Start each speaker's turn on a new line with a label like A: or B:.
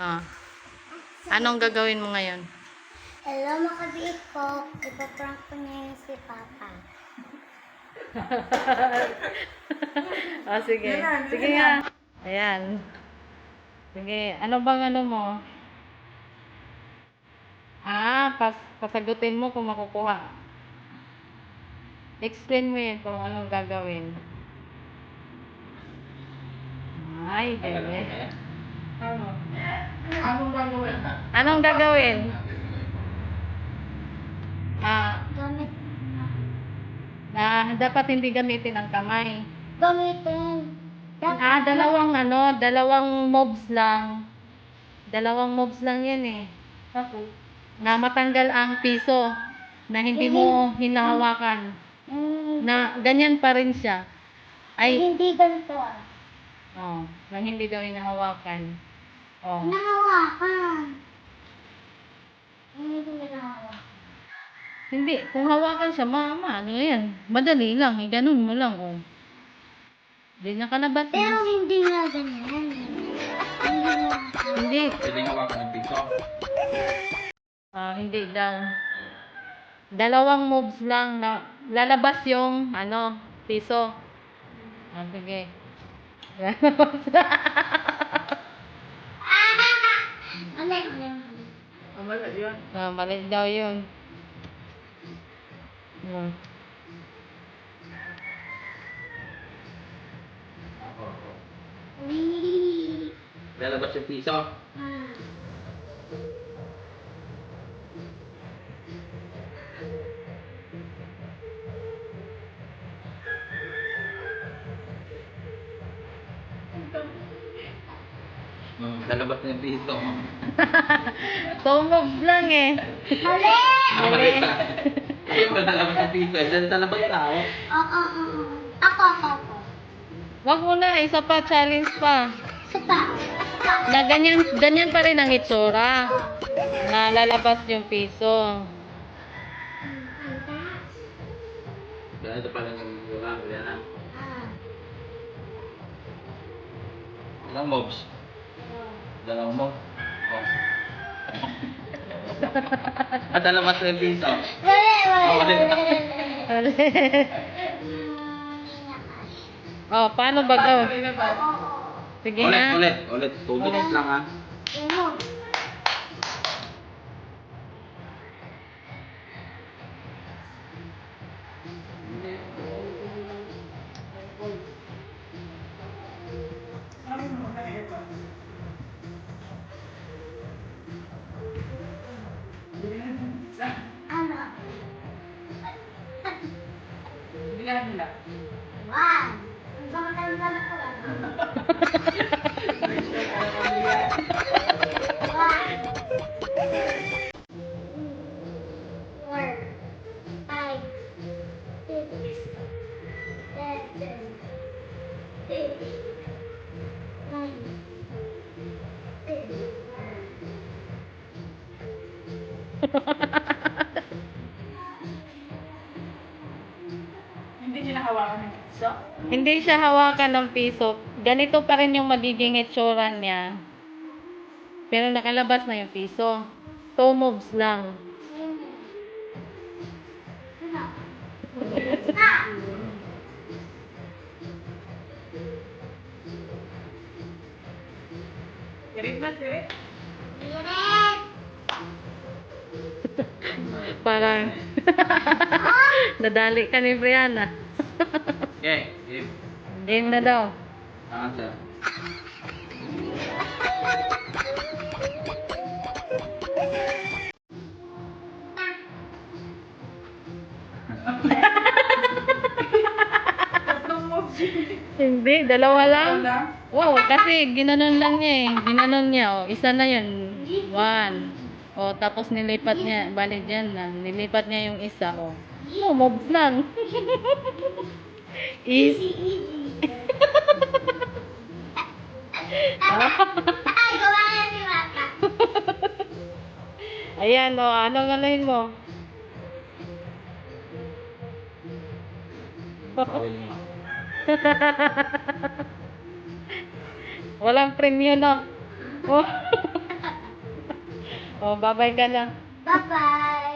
A: Ah, anong gagawin mo ngayon?
B: Hello, makabiit po. Ipaprank ko ngayon si Papa.
A: Sige. Sige nga. Ayan. Sige. Ano bang ano mo? Pasagutin mo kung makukuha. Explain mo yun kung anong gagawin. Ay, bebe. Anong gagawin?
B: Gamit.
A: Dapat hindi gamitin ang kamay.
B: Gamitin.
A: Dalawang moves lang. Dalawang moves lang yan eh. Na matanggal ang piso na hindi mo hinahawakan. Na ganyan pa rin siya. Ay,
B: Hindi ganito ah.
A: na hindi daw hinahawakan. Oh.
B: Nahawakan. Hindi ko nahawakan.
A: Hindi, kung hawakan siya, ano yan? Madali lang, ganun mo lang, oh. Hindi nakalabas.
B: Pero hindi nga ganyan.
A: Hindi.
C: Pwede hawakan ng piso.
A: Hindi daw. Dalawang moves lang na lalabas yung, piso. Sige.
B: Alay.
C: Mali yun.
A: Mali daw yun.
C: Lalabas yung piso. Lalabas na yung piso.
A: Two moves lang eh.
B: Mali!
A: Mali.
C: Ayun ba lalabas yung piso? Diyan lalabas tao.
B: Oo. Ako.
A: Wag mo na, isa pa, challenge pa.
B: Supa.
A: Na ganyan pa rin ang itsura. Na lalabas yung piso.
C: Ganito pala yung mura. Yan na. Ilang mobs? Dalawang mob. Oh. At lalabas na yung piso.
B: Mali.
A: Paano ba daw? Sige na.
C: Ulit. 2 minutes lang ha.
B: Ano?
C: Bilahan nila.
B: One. Ang ganda ko lang. One. 4, 5, 6, 7, 8, 9, 10.
C: Hindi nila hawakan ng piso?
A: Hindi siya hawakan ng piso. Ganito pa rin yung magiging itsura niya. Pero nakalabas na yung piso. Two moves lang.
C: Sirit na, sirit.
A: Parang nadali ka ni Brianna.
C: Okay, game.
A: Game na daw.
C: Sir.
A: Hindi, dalawa lang. Wow, kasi ginanon lang niya eh. Ginanon niya, isa na yun. One. Tapos nilipat niya. Bali dyan lang. Nilipat niya yung isa, moves lang. Easy.
B: Ay, gumana si Papa.
A: Ayan, anong galahin mo?
C: Bawal mo.
A: Walang premyo na. O, bye-bye ka lang.
B: Bye-bye!